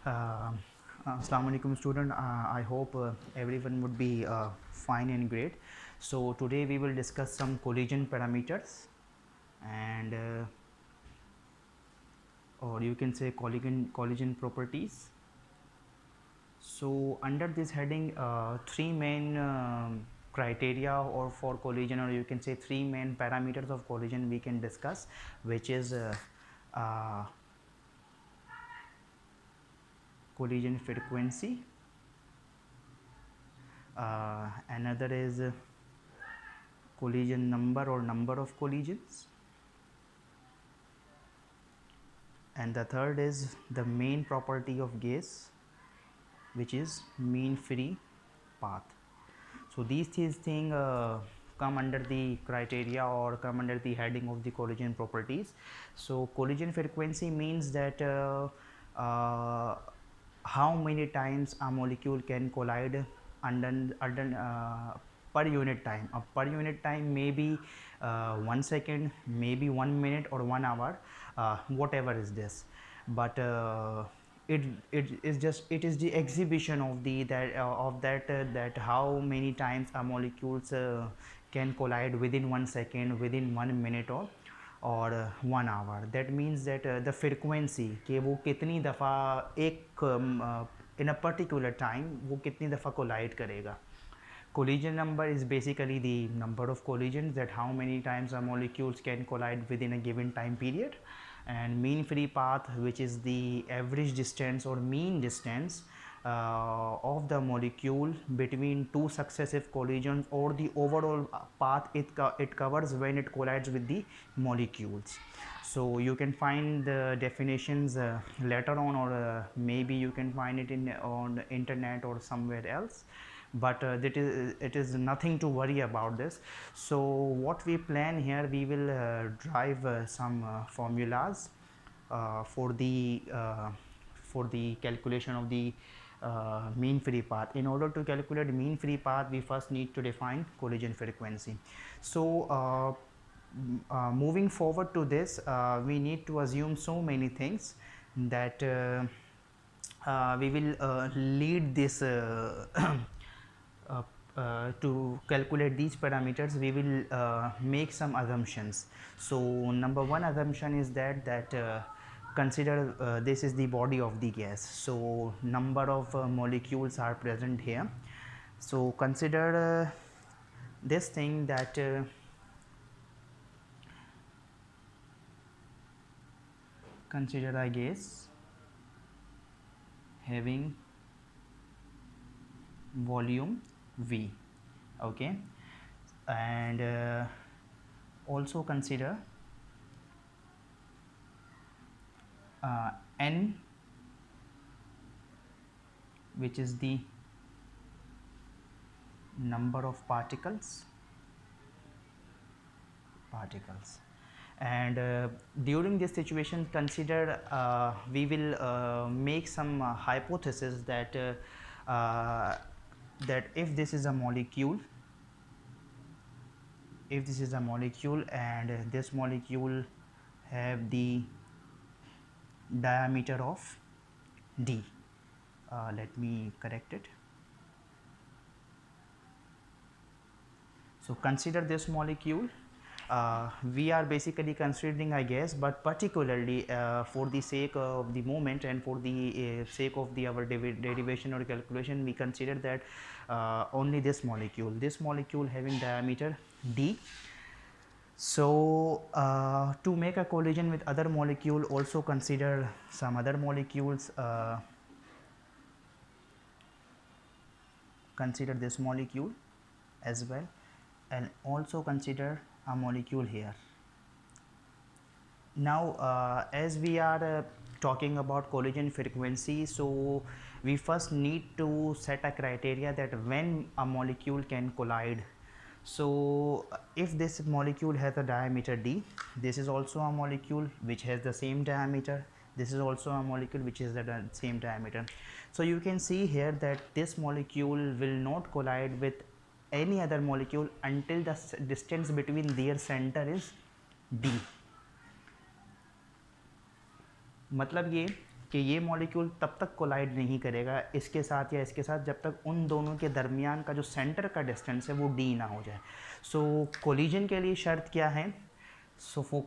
Uh, Assalamu alaikum student. I hope everyone would be fine and great. So today we will discuss some collision parameters and or you can say collision properties. So under this heading, three main criteria or for collision, or you can say three main parameters of collision we can discuss, which is uh, collision frequency, another is collision number or number of collisions, and the third is the main property of gas, which is mean free path. So these things come under the criteria or come under the heading of the collision properties. So collision frequency means that uh, how many times a molecule can collide under per unit time. A per unit time may be 1 second, maybe 1 minute or 1 hour, whatever is this, but it is the exhibition of the that how many times a molecules can collide within 1 second, within 1 minute or 1 hour. That means that the frequency कि वो कितनी दफ़ा एक in a particular time वो कितनी दफ़ा collide करेगा. Collision number is basically the number of collisions, that how many times a molecules can collide within a given time period, and mean free path, which is the average distance or mean distance of the molecule between two successive collisions, or the overall path it covers when it collides with the molecules. So you can find the definitions later on, or maybe you can find it on the internet or somewhere else, but it is nothing to worry about this. So what we plan here, we will drive some formulas for the calculation of the mean free path. In order to calculate mean free path, we first need to define collision frequency. So moving forward to this, we need to assume so many things that we will lead this to calculate these parameters. We will make some assumptions. So number one assumption is that consider this is the body of the gas, so number of molecules are present here. So consider this thing that consider a gas having volume V, okay, and also consider N, which is the number of particles, and during this situation consider we will make some hypothesis that that if this is a molecule, and this molecule have the diameter of d, let me correct it. So consider this molecule, we are basically considering a gas, but particularly for the sake of the moment and for the sake of our derivation or calculation, we consider that only this molecule having diameter d. So to make a collision with other molecule, also consider some other molecules, consider this molecule as well, and also consider a molecule here. Now as we are talking about collision frequency, so we first need to set a criteria that when a molecule can collide. So if this molecule has a diameter d, this is also a molecule which has the same diameter, this is also a molecule which is the same diameter. So you can see here that this molecule will not collide with any other molecule until the distance between their center is d. मतलब ये कि ये molecule तब तक collide नहीं करेगा इसके साथ या इसके साथ जब तक उन दोनों के दरमियान का जो सेंटर का डिस्टेंस है वो d ना हो जाए। सो कोलिजन के लिए शर्त क्या है? So for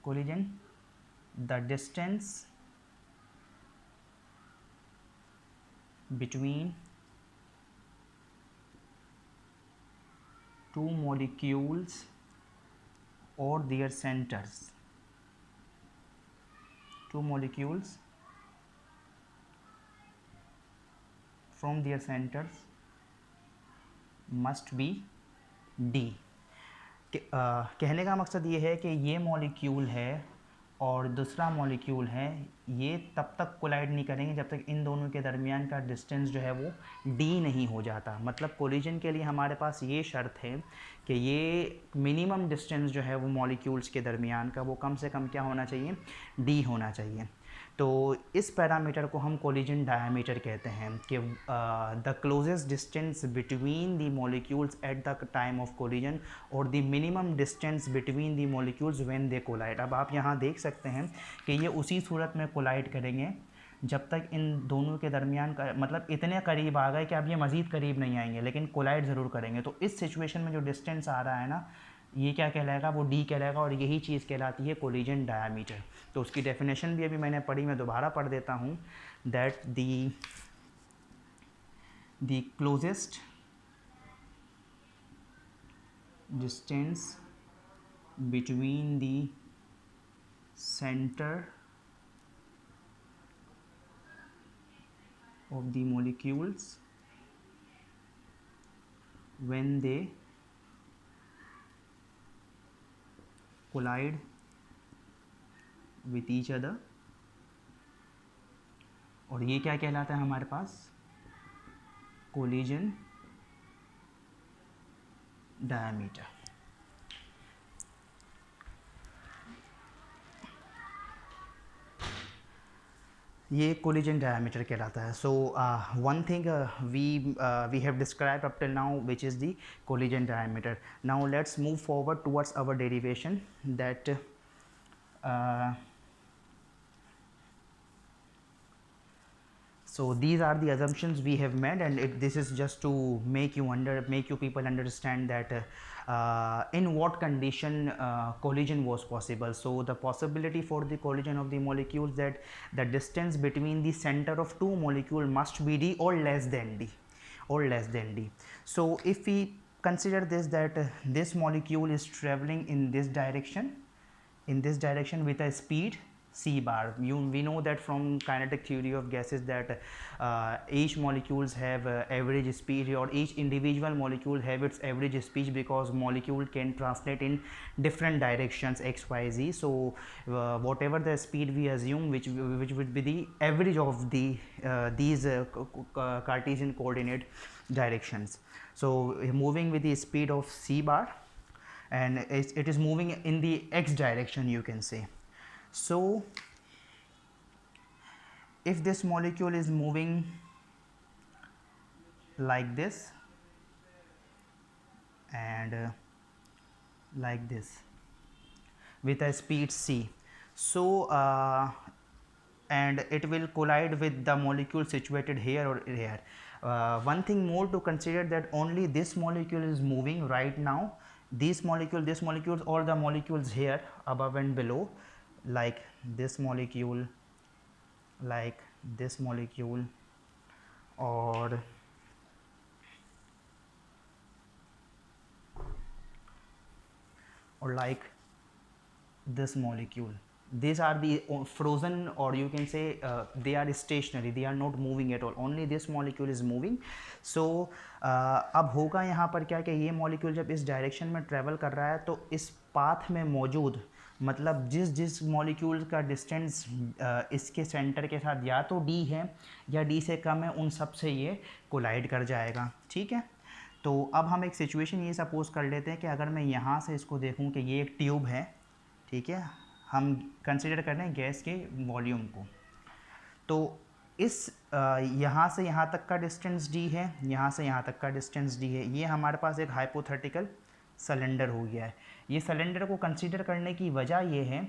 collision the distance between two molecules or their centers, two molecules from their centers must be d। कहने का मकसद ये है कि ये मॉलिक्यूल है और दूसरा मॉलिक्यूल है, ये तब तक कोलाइड नहीं करेंगे जब तक इन दोनों के दरमियान का डिस्टेंस जो है वो d नहीं हो जाता। मतलब कोलिजन के लिए हमारे पास ये शर्त है कि ये मिनिमम डिस्टेंस जो है वो मॉलिक्यूल्स के दरमियान का वो कम से कम क्या होना चाहिए? d होना चाहिए। तो इस पैरामीटर को हम कोलिजन डायमीटर कहते हैं कि the closest distance between the molecules at the time of collision और the minimum distance between the molecules when they collide. अब आप यहाँ देख सकते हैं कि ये उसी सूरत में कोलाइड करेंगे जब तक इन दोनों के दरमियान का मतलब इतने करीब आ गए कि अब ये मज़ीद करीब नहीं आएंगे, लेकिन कोलाइड ज़रूर करेंगे। तो इस सिचुएशन में जो डिस्टेंस आ रहा है ना, ये क्या कहलाएगा? वो d कहलाएगा और यही चीज़ कहलाती है कोलिजन डायमीटर। तो उसकी डेफिनेशन भी अभी मैंने पढ़ी, मैं दोबारा पढ़ देता हूँ। That the closest distance between the centre of the molecules when they collide with each other, और ये क्या कहलाता है हमारे पास? Collision diameter. ये कोलिजन डायमीटर कहलाता है। So one thing we have describe up till now which is the collision diameter. Now let's move forward towards our derivation that so these are the assumptions we have made, and this is just to make you people understand that in what condition collision was possible. So the possibility for the collision of the molecules, that the distance between the center of two molecules must be d or less than d. So if we consider this, that this molecule is traveling in this direction with a speed c bar. We know that from kinetic theory of gases that each molecules have average speed, or each individual molecule have its average speed, because molecule can translate in different directions x, y, z. So whatever the speed we assume, which would be the average of the these Cartesian coordinate directions. So moving with the speed of c bar, and it is moving in the x direction, you can say. So if this molecule is moving like this and like this with a speed c, so and it will collide with the molecule situated here or here. One thing more to consider, that only this molecule is moving right now. This molecules, all the molecules here above and below, like this molecule, like this molecule, or like this molecule, these are the frozen, or you can say they are stationary, they are not moving at all, only this molecule is moving. So अब होगा यहाँ पर क्या कि ये molecule जब इस direction में travel कर रहा है, तो इस path में मौजूद, मतलब जिस मॉलिक्यूल का डिस्टेंस इसके सेंटर के साथ या तो d है या d से कम है, उन सब से ये कोलाइड कर जाएगा। ठीक है, तो अब हम एक सिचुएशन ये सपोज कर लेते हैं कि अगर मैं यहाँ से इसको देखूँ कि ये एक ट्यूब है, ठीक है, हम कंसिडर कर रहे हैं गैस के वॉल्यूम को, तो इस यहाँ से यहाँ तक का डिस्टेंस d है, यहाँ से यहाँ तक का डिस्टेंस d है। ये हमारे पास एक हाइपोथेटिकल सिलेंडर हो गया है। ये सिलेंडर को कंसीडर करने की वजह ये है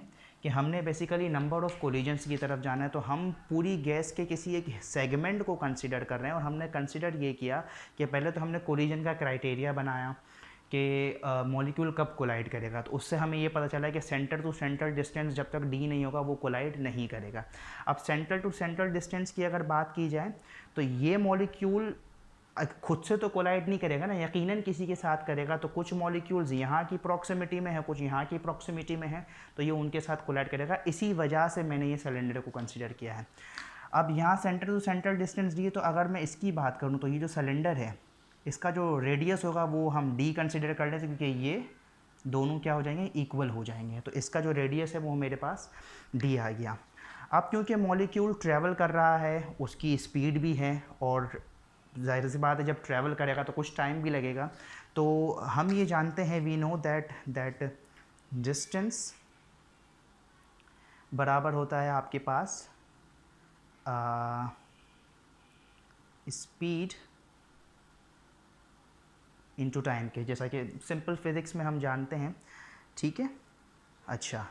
कि हमने बेसिकली नंबर ऑफ़ कोलिजन्स की तरफ जाना है, तो हम पूरी गैस के किसी एक सेगमेंट को कंसिडर कर रहे हैं। और हमने कंसिडर ये किया कि पहले तो हमने कोलिजन का क्राइटेरिया बनाया कि मॉलिक्यूल कब कोलाइड करेगा, तो उससे हमें ये पता चला कि सेंटर टू सेंटर डिस्टेंस जब तक डी नहीं होगा वो कोलाइड नहीं करेगा। अब सेंटर टू सेंटर डिस्टेंस की अगर बात की जाए तो ये मॉलिक्यूल खुद से तो कोलाइड नहीं करेगा ना, यकीनन किसी के साथ करेगा। तो कुछ मॉलिक्यूल्स यहाँ की प्रॉक्सिमिटी में है, कुछ यहाँ की प्रॉक्सिमिटी में है, तो ये उनके साथ कोलाइड करेगा। इसी वजह से मैंने ये सिलेंडर को कंसिडर किया है। अब यहाँ centre to centre distance D है, तो अगर मैं इसकी बात करूँ तो ये जो सिलेंडर है इसका जो रेडियस होगा वो हम डी कंसिडर कर लेते हैं, क्योंकि ये दोनों क्या हो जाएंगे, इक्वल हो जाएंगे। तो इसका जो रेडियस है वो मेरे पास डी आ गया। अब क्योंकि मॉलिक्यूल ट्रैवल कर रहा है, उसकी स्पीड भी है, और जाहिर सी बात है जब ट्रैवल करेगा तो कुछ टाइम भी लगेगा। तो हम ये जानते हैं, वी नो दैट डिस्टेंस बराबर होता है आपके पास स्पीड इनटू टाइम के, जैसा कि सिंपल फिज़िक्स में हम जानते हैं। ठीक है, अच्छा।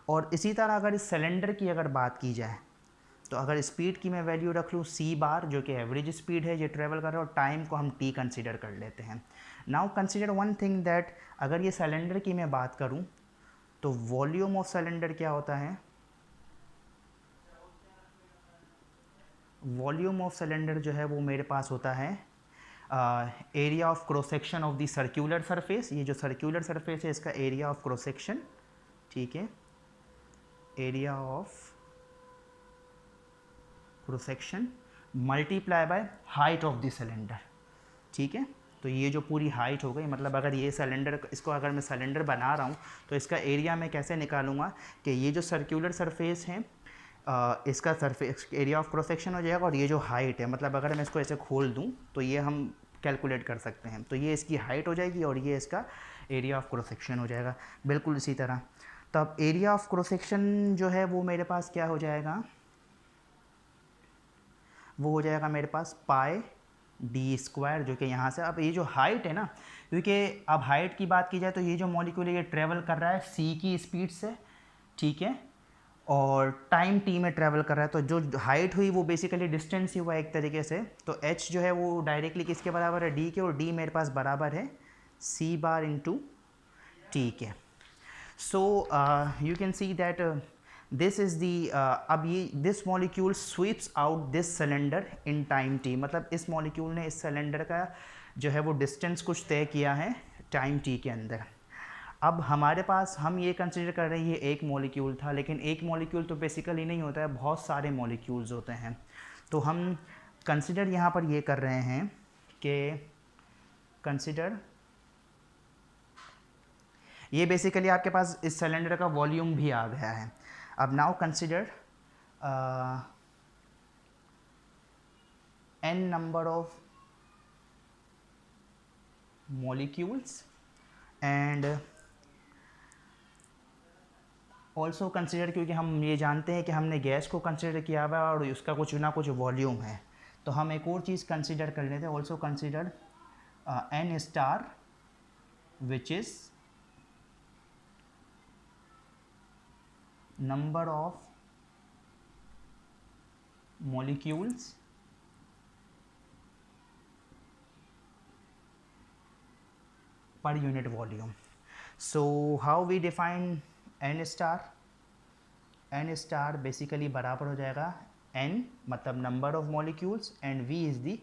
और इसी तरह अगर इस सिलेंडर की अगर बात की जाए तो अगर स्पीड की मैं वैल्यू रख लूँ सी बार, जो कि एवरेज स्पीड है ये ट्रैवल कर रहा है, और टाइम को हम टी कंसिडर कर लेते हैं। Now consider one thing that अगर ये सिलेंडर की मैं बात करूँ तो वॉल्यूम ऑफ सिलेंडर क्या होता है, वॉल्यूम ऑफ सिलेंडर जो है वो मेरे पास होता है area of cross section of the circular surface. ये जो सर्क्यूलर सरफेस है इसका एरिया ऑफ क्रॉस सेक्शन, ठीक है, area of cross section multiply by height of the cylinder. ठीक है, तो ये जो पूरी हाइट हो गई, मतलब अगर ये सिलेंडर, इसको अगर मैं सिलेंडर बना रहा हूँ तो इसका एरिया मैं कैसे निकालूंगा कि ये जो सर्क्यूलर सरफेस है इसका surface area of cross section हो जाएगा, और ये जो हाइट है, मतलब अगर मैं इसको ऐसे खोल दूँ तो ये हम कैलकुलेट कर सकते हैं। तो ये इसकी हाइट हो जाएगी और ये इसका एरिया ऑफ क्रॉस सेक्शन हो जाएगा, बिल्कुल इसी तरह। तब एरिया ऑफ क्रॉस सेक्शन जो है वो मेरे पास क्या हो जाएगा, वो हो जाएगा मेरे पास पाई डी स्क्वायर, जो कि यहाँ से। अब ये जो हाइट है ना, क्योंकि अब हाइट की बात की जाए तो ये जो मॉलिक्यूल ये ट्रेवल कर रहा है सी की स्पीड से, ठीक है, और टाइम टी में ट्रैवल कर रहा है, तो जो हाइट हुई वो बेसिकली डिस्टेंस ही हुआ एक तरीके से। तो एच जो है वो डायरेक्टली किसके बराबर है, डी के, और डी मेरे पास बराबर है सी बार इंटू टी के। So you can see that this is the, अब ये this molecule sweeps out this cylinder in time T, मतलब इस मॉलिक्यूल ने इस सिलेंडर का जो है वो डिस्टेंस कुछ तय किया है टाइम टी के अंदर। अब हमारे पास हम ये कंसिडर कर रहे हैं ये एक मॉलिक्यूल था, लेकिन एक मॉलिक्यूल तो बेसिकली नहीं होता है, बहुत सारे मॉलिक्यूल्स होते हैं। तो हम कंसिडर यहाँ पर ये कर रहे हैं कि कंसिडर, ये बेसिकली आपके पास इस सिलेंडर का वॉल्यूम भी आ गया है। अब now consider n number of molecules and also consider, क्योंकि हम ये जानते हैं कि हमने गैस को कंसिडर किया हुआ है और उसका कुछ ना कुछ वॉल्यूम है, तो हम एक और चीज़ कंसिडर कर लेते हैं। Also consider n star which is number of molecules per unit volume. So how we define n star? n star basically बराबर हो जाएगा n मतलब number of molecules and v is the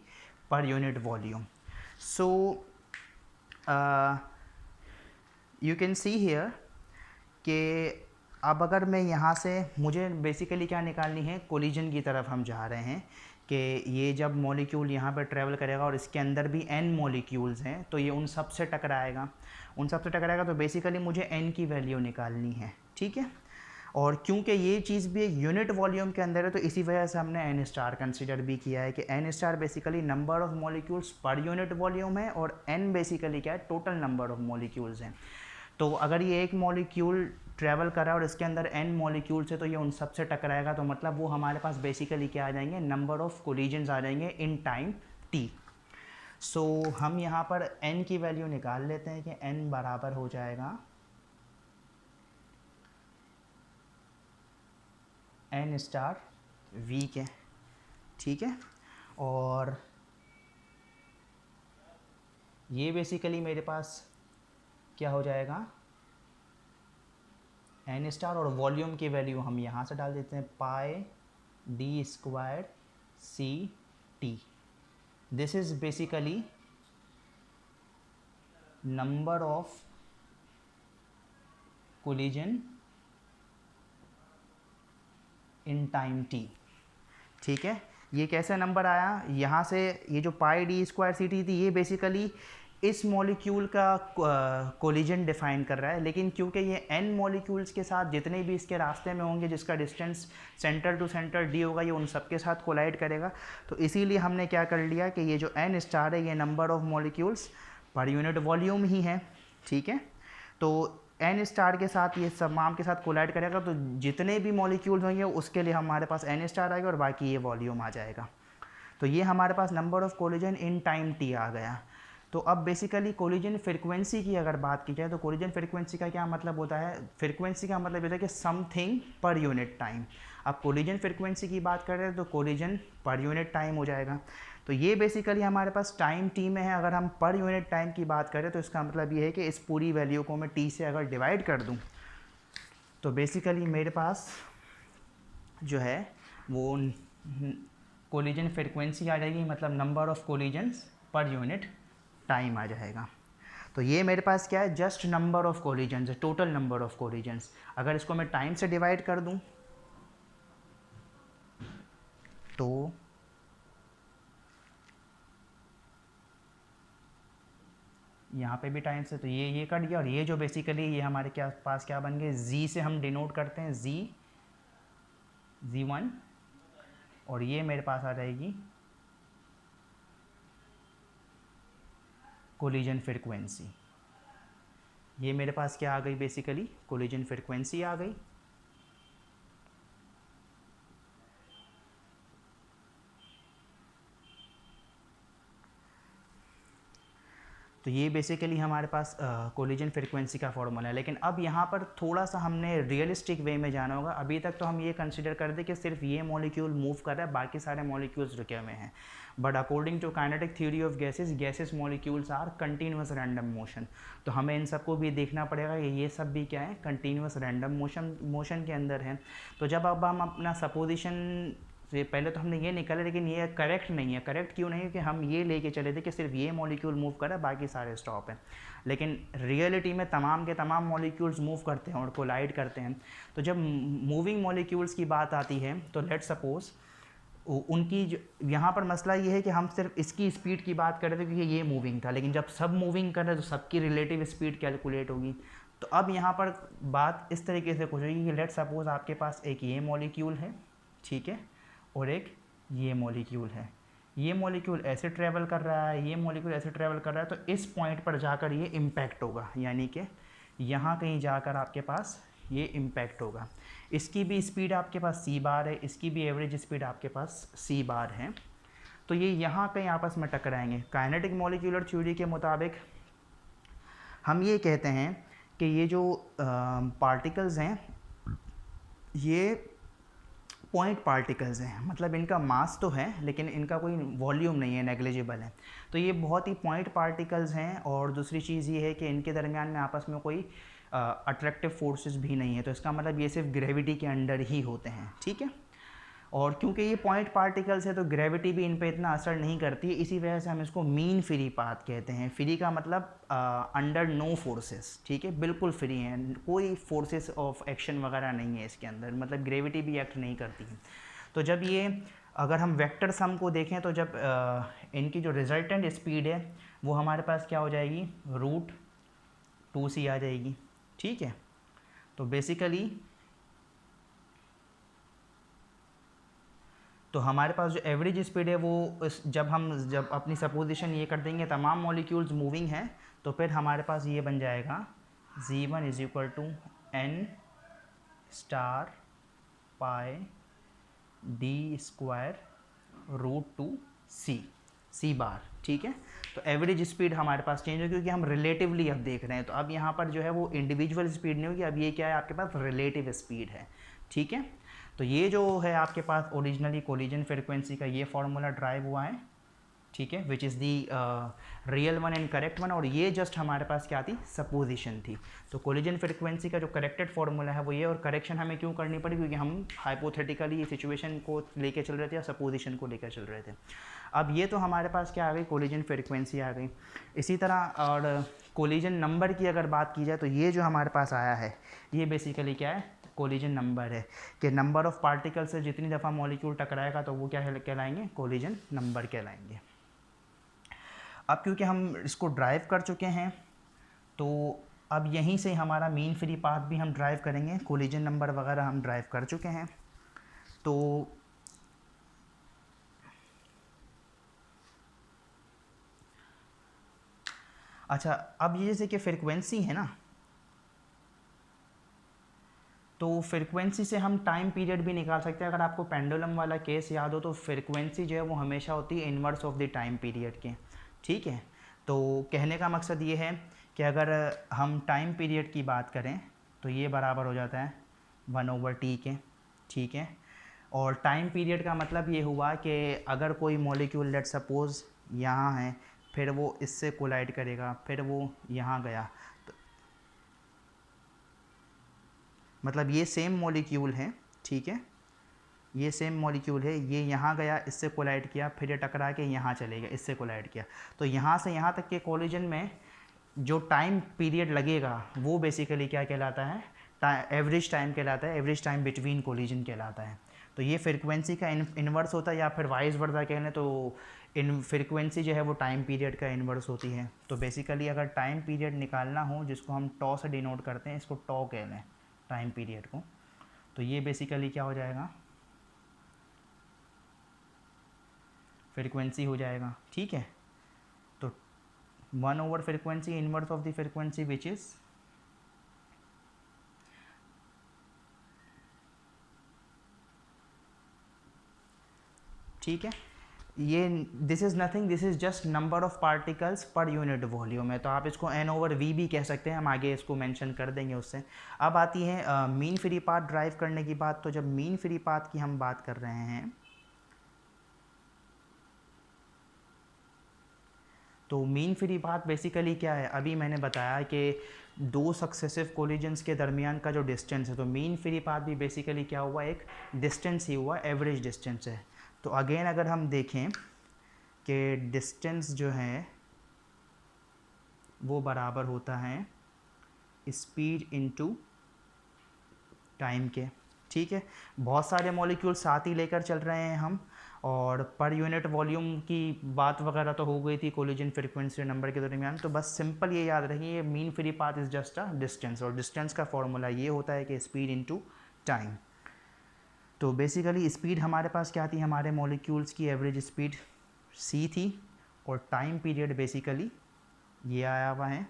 per unit volume. So you can see here कि अब अगर मैं यहाँ से, मुझे बेसिकली क्या निकालनी है, कोलिजन की तरफ हम जा रहे हैं कि ये जब मॉलिक्यूल यहाँ पर ट्रैवल करेगा और इसके अंदर भी n मॉलिक्यूल्स हैं, तो ये उन सब से टकराएगा, उन सब से टकराएगा, तो बेसिकली मुझे n की वैल्यू निकालनी है, ठीक है। और क्योंकि ये चीज़ भी एक यूनिट वॉल्यूम के अंदर है, तो इसी वजह से हमने n स्टार कंसिडर भी किया है कि n star basically number of molecules पर यूनिट वॉल्यूम है, और n बेसिकली क्या है, टोटल नंबर ऑफ़ मॉलिक्यूल्स हैं। तो अगर ये एक मॉलिक्यूल ट्रैवल कर रहा है और इसके अंदर n मॉलिक्यूल्स है, तो ये उन सब से टकराएगा, तो मतलब वो हमारे पास बेसिकली क्या आ जाएंगे, नंबर ऑफ़ कोलिजन्स आ जाएंगे इन टाइम t। सो हम यहाँ पर n की वैल्यू निकाल लेते हैं कि n बराबर हो जाएगा n स्टार वीक है, ठीक है। और ये बेसिकली मेरे पास क्या हो जाएगा, n स्टार, और वॉल्यूम की वैल्यू हम यहाँ से डाल देते हैं pi D square C T. This is basically number of collision in time t, ठीक है। ये कैसा नंबर आया, यहाँ से ये जो पाई डी स्क्वायर सी टी थी, ये बेसिकली इस मॉलिक्यूल का कोलिजन डिफाइन कर रहा है, लेकिन क्योंकि ये n मॉलिक्यूल्स के साथ जितने भी इसके रास्ते में होंगे जिसका distance centre to centre d होगा, ये उन सब के साथ कोलाइड करेगा। तो इसीलिए हमने क्या कर लिया कि ये जो n स्टार है ये नंबर ऑफ मॉलिक्यूल्स पर यूनिट वॉल्यूम ही है, ठीक है। तो n स्टार के साथ ये तमाम के साथ कोलाइड करेगा, तो जितने भी मॉलिक्यूल्स होंगे उसके लिए हमारे पास n स्टार आएगा और बाकी ये वॉल्यूम आ जाएगा। तो ये हमारे पास number of collision in time t आ गया। तो अब बेसिकली कोलिजन फ्रीक्वेंसी की अगर बात की जाए तो कोलिजन फ्रीक्वेंसी का क्या मतलब होता है, फ्रीक्वेंसी का मतलब होता है कि समथिंग पर यूनिट टाइम। अब कोलिजन फ्रीक्वेंसी की बात कर रहे हैं तो कोलिजन पर यूनिट टाइम हो जाएगा। तो ये बेसिकली हमारे पास टाइम टी में है। अगर हम पर यूनिट टाइम की बात करें तो इसका मतलब ये है कि इस पूरी वैल्यू को मैं टी से अगर डिवाइड कर दूं तो बेसिकली मेरे पास जो है वो कोलिजन फ्रीक्वेंसी आ जाएगी, मतलब नंबर ऑफ कोलिजन्स पर यूनिट टाइम आ जाएगा। तो ये मेरे पास क्या है, जस्ट नंबर ऑफ कोलिजन्स है, टोटल नंबर ऑफ कोलिजन्स। अगर इसको मैं टाइम से डिवाइड कर दूं तो यहाँ पे भी टाइम से, तो ये कट गया, और ये जो बेसिकली ये हमारे क्या पास क्या बन गए, जी से हम डिनोट करते हैं, जी1, और ये मेरे पास आ जाएगी कोलिजन फ्रीक्वेंसी। ये मेरे पास क्या आ गई, बेसिकली कोलिजन फ्रीक्वेंसी आ गई। तो ये बेसिकली हमारे पास कोलिजन फ्रीक्वेंसी का फॉर्मूला है। लेकिन अब यहाँ पर थोड़ा सा हमने रियलिस्टिक वे में जाना होगा। अभी तक तो हम ये कंसिडर कर दे कि सिर्फ ये मॉलिक्यूल मूव कर रहा है, बाकी सारे मॉलिक्यूल्स रुके हुए हैं। But according to kinetic theory of gases molecules are continuous random motion. तो हमें इन सबको भी देखना पड़ेगा कि ये सब भी क्या है, कंटिन्यूस रैंडम मोशन के अंदर है। तो जब अब हम अपना सपोजिशन से पहले तो हमने ये निकाला, लेकिन ये करेक्ट नहीं है। करेक्ट क्यों नहीं है कि हम ये लेके चले थे कि सिर्फ ये मॉलिक्यूल मूव कर रहा है, बाकी सारे स्टॉप हैं। लेकिन रियलिटी में तमाम के तमाम मॉलिक्यूल्स मूव करते हैं और कोलाइड करते हैं। तो जब मूविंग मॉलिक्यूल्स की बात आती है तो लेट सपोज उनकी यहाँ पर मसला ये है कि हम सिर्फ इसकी स्पीड की बात कर रहे थे क्योंकि ये मूविंग था, लेकिन जब सब मूविंग कर रहे हैं तो सबकी रिलेटिव स्पीड कैलकुलेट होगी। तो अब यहाँ पर बात इस तरीके से कुछ होगी कि लेट सपोज आपके पास एक ये मॉलिक्यूल है, ठीक है, और एक ये मॉलिक्यूल है। ये मॉलिक्यूल ऐसे ट्रैवल कर रहा है, ये मॉलिक्यूल ऐसे ट्रैवल कर रहा है, तो इस पॉइंट पर जाकर ये इम्पैक्ट होगा, यानी कि यहाँ कहीं जाकर आपके पास ये इम्पैक्ट होगा। इसकी भी स्पीड आपके पास c बार है, इसकी भी एवरेज स्पीड आपके पास c बार है। तो ये यहाँ कहीं आपस में टकराएंगे। काइनेटिक मॉलिक्यूलर थ्योरी के मुताबिक हम ये कहते हैं कि ये जो पार्टिकल्स हैं ये पॉइंट पार्टिकल्स हैं, मतलब इनका मास तो है लेकिन इनका कोई वॉल्यूम नहीं है, नेग्लिजिबल है। तो ये बहुत ही पॉइंट पार्टिकल्स हैं। और दूसरी चीज़ ये है कि इनके दरमियान में आपस में कोई अट्रैक्टिव फोर्सेस भी नहीं है। तो इसका मतलब ये सिर्फ ग्रेविटी के अंडर ही होते हैं, ठीक है। और क्योंकि ये पॉइंट पार्टिकल्स है तो ग्रेविटी भी इन पे इतना असर नहीं करती है, इसी वजह से हम इसको मीन फ्री पाथ कहते हैं। फ्री का मतलब अंडर नो फोर्सेस, ठीक है, बिल्कुल फ्री है, कोई फोर्सेस ऑफ एक्शन वगैरह नहीं है इसके अंदर, मतलब ग्रेविटी भी एक्ट नहीं करती है। तो जब ये अगर हम वेक्टर सम को देखें तो जब इनकी जो रिजल्टेंट स्पीड है वो हमारे पास क्या हो जाएगी, √2c आ जाएगी, ठीक है। तो बेसिकली तो हमारे पास जो एवरेज स्पीड है वो जब अपनी सपोजिशन ये कर देंगे तमाम मॉलिक्यूल्स मूविंग हैं, तो फिर हमारे पास ये बन जाएगा g1 = n स्टार पाई d स्क्वायर √2c c बार, ठीक है। तो एवरेज स्पीड हमारे पास चेंज होगी क्योंकि हम रिलेटिवली अब देख रहे हैं। तो अब यहाँ पर जो है वो इंडिविजुअल स्पीड नहीं होगी, अब ये क्या है आपके पास रिलेटिव स्पीड है, ठीक है। तो ये जो है आपके पास ओरिजिनली कोलिजन फ्रिक्वेंसी का ये फार्मूला ड्राइव हुआ है, ठीक है, which is the real one and correct one, और ये जस्ट हमारे पास क्या थी, सपोजिशन थी। तो कोलिजन फ्रिक्वेंसी का जो करेक्टेड फार्मूला है वो ये, और करेक्शन हमें क्यों करनी पड़ी, क्योंकि हम हाइपोथेटिकली ये सिचुएशन को लेके चल रहे थे या सपोजिशन को लेकर चल रहे थे। अब ये तो हमारे पास क्या आ गई, कोलिजन फ्रिक्वेंसी आ गई। इसी तरह और कोलिजन नंबर की अगर बात की जाए तो ये जो हमारे पास आया है ये बेसिकली क्या है, कोलिजन नंबर है, कि नंबर ऑफ पार्टिकल से जितनी दफ़ा मॉलिक्यूल टकराएगा तो वो क्या कहलाएंगे, कोलिजन नंबर कहलाएंगे। अब क्योंकि हम इसको ड्राइव कर चुके हैं तो अब यहीं से हमारा मीन फ्री पाथ भी हम ड्राइव करेंगे, कोलिजन नंबर वगैरह हम ड्राइव कर चुके हैं। तो अच्छा, अब ये जैसे कि फ्रिक्वेंसी है ना, तो फ्रिक्वेंसी से हम टाइम पीरियड भी निकाल सकते हैं। अगर आपको पेंडुलम वाला केस याद हो तो फ्रिक्वेंसी जो है वो हमेशा होती है inverse of the time period के, ठीक है। तो कहने का मकसद ये है कि अगर हम टाइम पीरियड की बात करें तो ये बराबर हो जाता है 1/t के, ठीक है। और टाइम पीरियड का मतलब ये हुआ कि अगर कोई मॉलिक्यूल लेट सपोज यहाँ है, फिर वो इससे कोलाइड करेगा, फिर वो यहाँ गया, मतलब ये सेम मॉलिक्यूल है, ठीक है, ये सेम मॉलिक्यूल है, ये यहाँ गया, इससे कोलाइड किया, फिर ये टकरा के यहाँ चले गया, इससे कोलाइड किया, तो यहाँ से यहाँ तक के कोलिजन में जो टाइम पीरियड लगेगा वो बेसिकली क्या कहलाता है, एवरेज टाइम कहलाता है, एवरेज टाइम बिटवीन कोलिजन कहलाता है। तो ये फ्रिक्वेंसी का इन्वर्स होता है, या फिर वाइस वर्सा कह लें तो इन फ्रिक्वेंसी जो है वो टाइम पीरियड का इन्वर्स होती है। तो बेसिकली अगर टाइम पीरियड निकालना हो, जिसको हम टॉ से डिनोट करते हैं, इसको टॉ कह लें टाइम पीरियड को, तो ये बेसिकली क्या हो जाएगा, फ्रिक्वेंसी हो जाएगा, ठीक है। तो one by frequency inverse of the frequency which is ठीक है, ये this is nothing, this is just number of particles पर यूनिट वॉल्यूम है। तो आप इसको n/v भी कह सकते हैं, हम आगे इसको मेंशन कर देंगे उससे। अब आती है मीन फ्री पाथ ड्राइव करने की बात। तो जब मीन फ्री पाथ की हम बात कर रहे हैं तो मीन फ्री पाथ बेसिकली क्या है, अभी मैंने बताया कि दो सक्सेसिव कोलिजन्स के दरमियान का जो डिस्टेंस है, तो मीन फ्री पाथ भी बेसिकली क्या हुआ, एक डिस्टेंस ही हुआ, एवरेज डिस्टेंस है। तो अगेन अगर हम देखें कि डिस्टेंस जो है वो बराबर होता है स्पीड इनटू टाइम के, ठीक है। बहुत सारे मॉलिक्यूल साथ ही लेकर चल रहे हैं हम, और पर यूनिट वॉल्यूम की बात वगैरह तो हो गई थी कोलिजन फ्रीक्वेंसी नंबर के दरमियान। तो बस सिंपल ये याद रखिए, mean free path is just a distance, और डिस्टेंस का फॉर्मूला ये होता है कि स्पीड इनटू टाइम। तो बेसिकली स्पीड हमारे पास क्या थी, हमारे मॉलिक्यूल्स की एवरेज स्पीड c थी, और टाइम पीरियड बेसिकली ये आया हुआ है,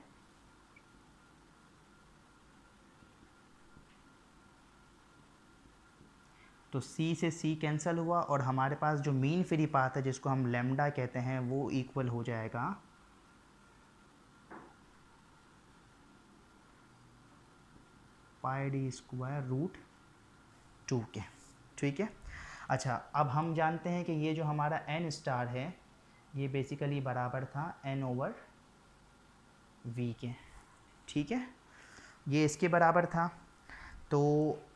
तो c से c कैंसिल हुआ, और हमारे पास जो मीन फ्री पाथ है जिसको हम लैम्डा कहते हैं वो इक्वल हो जाएगा πd² के, ठीक है। अच्छा, अब हम जानते हैं कि ये जो हमारा n स्टार है ये बेसिकली बराबर था n/v के, ठीक है, ये इसके बराबर था। तो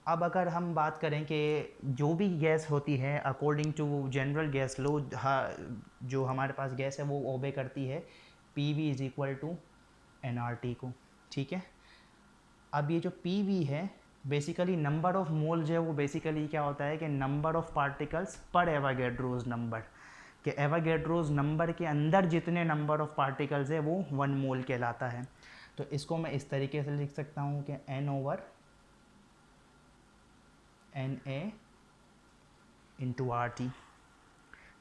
अब अगर हम बात करें कि जो भी गैस होती है अकॉर्डिंग टू जनरल गैस लो, जो हमारे पास गैस है वो ओबे करती है PV = nRT को, ठीक है। अब ये जो PV है बेसिकली नंबर ऑफ मोल जो है वो बेसिकली क्या होता है कि नंबर ऑफ पार्टिकल्स पर एवोगैड्रोज नंबर, कि एवोगैड्रोज नंबर के अंदर जितने नंबर ऑफ पार्टिकल्स है वो 1 मोल कहलाता है। तो इसको मैं इस तरीके से लिख सकता हूँ कि n/Na × RT,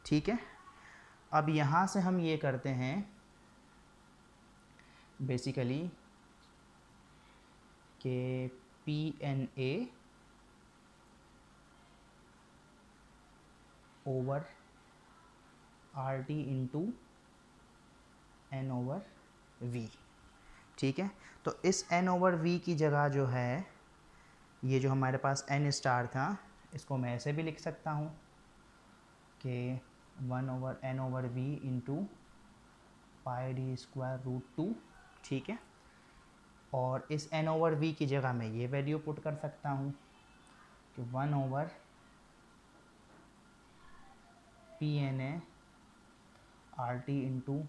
ठीक है। अब यहाँ से हम ये करते हैं बेसिकली कि PNA / RT × n/v, ठीक है। तो इस n/v की जगह जो है ये जो हमारे पास n स्टार था इसको मैं ऐसे भी लिख सकता हूँ कि 1/n/v into pi D square root 2, ठीक है। और इस n/v की जगह मैं ये वैल्यू पुट कर सकता हूँ कि 1/P_NA RT into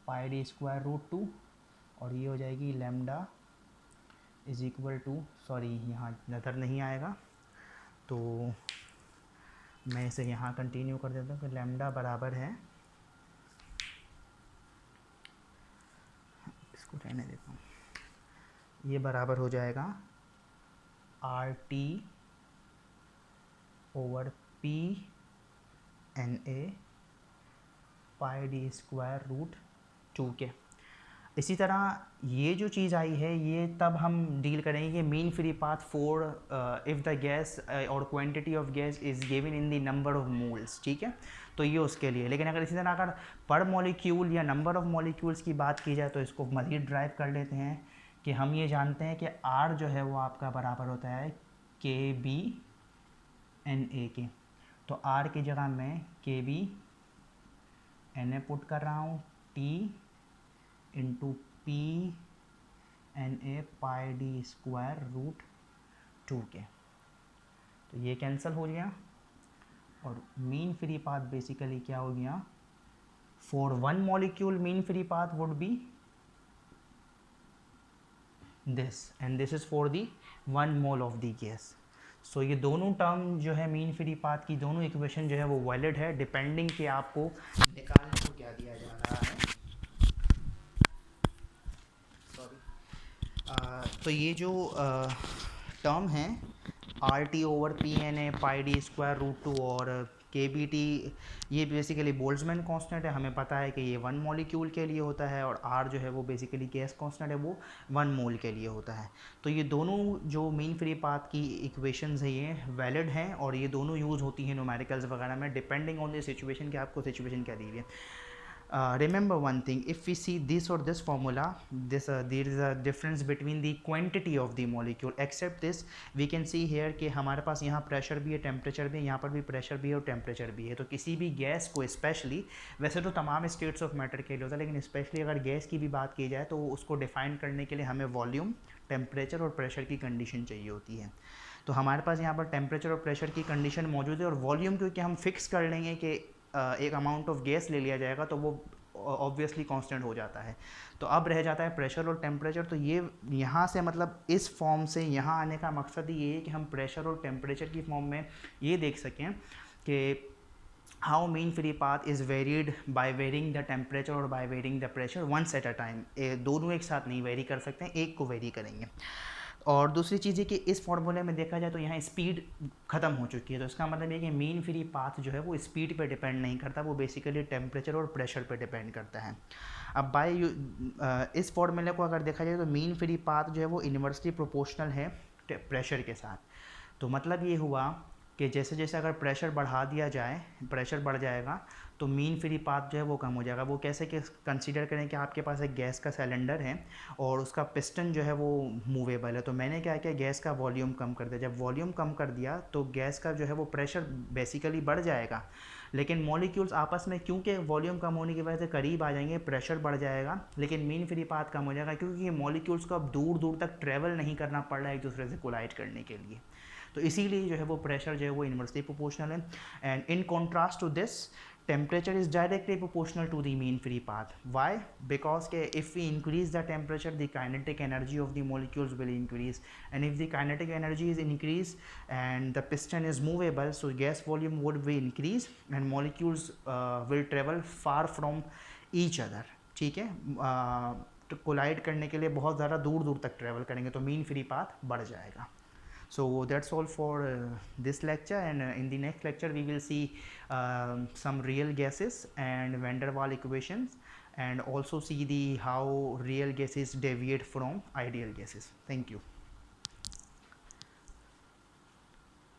pi D square root 2, और ये हो जाएगी lambda is equal to, sorry यहाँ नज़र नहीं आएगा तो मैं इसे यहाँ कंटिन्यू कर देता हूँ कि लैम्डा बराबर है, इसको रहने देता हूँ, ये बराबर हो जाएगा RT/P_NA पाई डी स्क्वायर रूट 2 के। इसी तरह ये जो चीज़ आई है ये तब हम डील करेंगे कि mean free path for if the gas और quantity of gas is given in the number of moles, ठीक है। तो ये उसके लिए, लेकिन अगर इसी तरह अगर पर मॉलिक्यूल या नंबर ऑफ मॉलिक्यूल्स की बात की जाए तो इसको मज़ीद ड्राइव कर लेते हैं कि हम ये जानते हैं कि R जो है वो आपका बराबर होता है KB/NA के। तो R की जगह मैं KB/NA पुट कर रहा हूँ, T इंटू P/NA पाई डी स्क्वायर रूट 2 के। तो ये कैंसिल हो गया और मीन फ्री पाथ बेसिकली क्या हो गया, for one molecule mean free path would be this and this is for the 1 mole of the gas. So ये दोनों टर्म जो है मीन फ्री पाथ की दोनों इक्वेशन जो है वो वैलिड है, डिपेंडिंग कि आपको निकालने को क्या दिया जा रहा है। तो ये जो टर्म है RT/P_NA पाई डी स्क्वायर रूट 2 और KBT, ये बेसिकली बोल्ट्जमैन कांस्टेंट है। हमें पता है कि ये 1 मॉलिक्यूल के लिए होता है और R जो है वो बेसिकली गैस कांस्टेंट है, वो 1 मोल के लिए होता है। तो ये दोनों जो मीन फ्री पाथ की इक्वेशंस है ये वैलिड हैं और ये दोनों यूज़ होती हैं न्यूमेरिकल्स वगैरह में, डिपेंडिंग ऑन द सिचुएशन कि आपको सिचुएशन क्या दी हुई है। Remember one thing, if we see this or this formula, there is a difference between the quantity of the molecule, except this we can see here कि हमारे पास यहाँ pressure भी है, टेम्परेचर भी है, यहाँ पर भी प्रेशर भी है और टेम्परेचर भी है। तो किसी भी गैस को स्पेशली, वैसे तो तमाम स्टेट्स ऑफ मैटर के लिए होता है, लेकिन स्पेशली अगर गैस की भी बात की जाए तो उसको डिफाइन करने के लिए हमें वॉल्यूम, टेम्परेचर और प्रेशर की कंडीशन चाहिए होती है। तो हमारे पास यहाँ पर टेम्परेचर और प्रेशर की कंडीशन मौजूद है और वॉल्यूम क्योंकि हम फिक्स कर लेंगे कि एक अमाउंट ऑफ गैस ले लिया जाएगा तो वो ऑब्वियसली कांस्टेंट हो जाता है। तो अब रह जाता है प्रेशर और टेम्परेचर। तो ये यहाँ से मतलब इस फॉर्म से यहाँ आने का मकसद ये है कि हम प्रेशर और टेम्परेचर की फॉर्म में ये देख सकें कि how mean free path is varied by varying the temperature और by varying the pressure once at a time. दोनों एक साथ नहीं वेरी कर सकते हैं, एक को वेरी करेंगे। और दूसरी चीज़ है कि इस फॉर्मूले में देखा जाए तो यहाँ स्पीड ख़त्म हो चुकी है, तो इसका मतलब ये कि मीन फ्री पाथ जो है वो स्पीड पे डिपेंड नहीं करता, वो बेसिकली टेम्परेचर और प्रेशर पे डिपेंड करता है। अब बाय इस फॉर्मूले को अगर देखा जाए तो मीन फ्री पाथ जो है वो इन्वर्सली प्रोपोर्शनल है प्रेशर के साथ। तो मतलब ये हुआ कि जैसे जैसे अगर प्रेशर बढ़ा दिया जाए, प्रेशर बढ़ जाएगा तो मीन फ्री पाथ जो है वो कम हो जाएगा। वो कैसे कि कंसीडर करें कि आपके पास एक गैस का सिलेंडर है और उसका पिस्टन जो है वो मूवेबल है। तो मैंने क्या किया, गैस का वॉल्यूम कम कर दिया। जब वॉल्यूम कम कर दिया तो गैस का जो है वो प्रेशर बेसिकली बढ़ जाएगा, लेकिन मॉलिक्यूल्स आपस में क्योंकि वॉल्यूम कम होने की वजह से करीब आ जाएंगे, प्रेशर बढ़ जाएगा, लेकिन मीन फ्री पाथ कम हो जाएगा क्योंकि ये मॉलिक्यूल्स को अब दूर दूर तक ट्रैवल नहीं करना पड़ रहा है एक दूसरे से कोलाइड करने के लिए। तो इसीलिए जो है वो प्रेशर जो है वो इन्वर्सली प्रोपोर्शनल है। And in contrast to this temperature is directly proportional to the mean free path. Why? Because if we increase the temperature, the kinetic energy of the molecules will increase, and if the kinetic energy is increased and the piston is movable, so gas volume would be increase and molecules will travel far from each other. ठीक है, तो collide करने के लिए बहुत ज़्यादा दूर दूर तक ट्रेवल करेंगे तो मीन फ्री पाथ बढ़ जाएगा। So that's all for this lecture, and in the next lecture we will see some real gases and van der Waals equations, and also see the how real gases deviate from ideal gases. Thank you.